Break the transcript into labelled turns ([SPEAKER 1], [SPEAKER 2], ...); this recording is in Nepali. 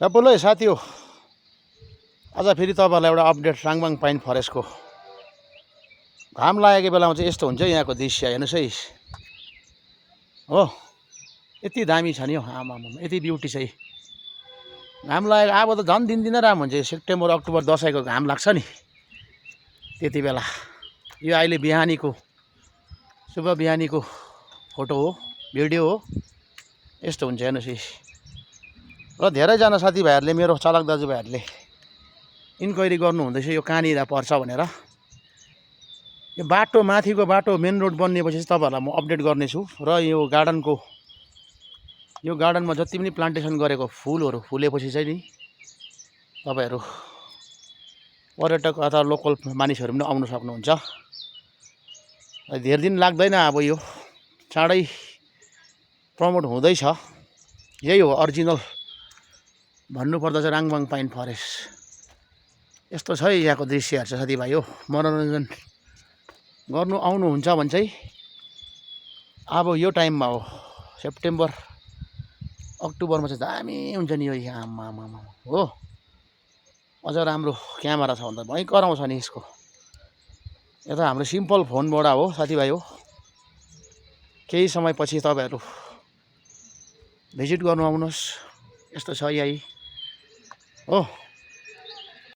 [SPEAKER 1] र बोल है साथी हो, आज फेरि तपाईँहरूलाई एउटा अपडेट राङभाङ पाइन फरेस्टको। घाम लागेको बेलामा चाहिँ यस्तो हुन्छ यहाँको दृश्य हेर्नुहोस् है। हो यति दामी छ नि हौ, आमामा यति ब्युटी छ। घाम लागेको अब त झन् दिनदिनै राम्रो हुन्छ। सेप्टेम्बर अक्टोबर दसैँको घाम लाग्छ नि त्यति बेला। यो अहिले बिहानीको शुभ बिहानीको फोटो हो, भिडियो हो। यस्तो हुन्छ हेर्नुहोस् है। र धेरैजना साथीभाइहरूले, मेरो चालक दाजुभाइहरूले इन्क्वायरी गर्नु हुँदैछ यो कहाँनिर पर्छ भनेर। यो बाटो, माथिको बाटो मेन रोड बनिएपछि चाहिँ तपाईँहरूलाई म अपडेट गर्नेछु। र यो गार्डनमा जति पनि प्लान्टेसन गरेको फुलहरू फुलेपछि चाहिँ नि तपाईँहरू पर्यटक अथवा लोकल मानिसहरू पनि आउन सक्नुहुन्छ। धेरै दिन लाग्दैन, अब यो चाँडै प्रमोट हुँदैछ। यही हो अरिजिनल भन्नुपर्दा चाहिँ राङभाङ पाइन फरेस्ट। यस्तो छ है यहाँको दृश्यहरू चाहिँ साथीभाइ हो। मनोरञ्जन गर्नु आउनुहुन्छ भने चाहिँ अब यो टाइममा हो, सेप्टेम्बर अक्टोबरमा चाहिँ दामी हुन्छ नि यो। आमामा हो, अझ राम्रो क्यामेरा छ भने त भयङ्कर आउँछ नि यसको। यो त हाम्रो सिम्पल फोनबाट हो साथीभाइ हो। केही समयपछि तपाईँहरू भिजिट गर्नु आउनुहोस्। यस्तो छ यही हो।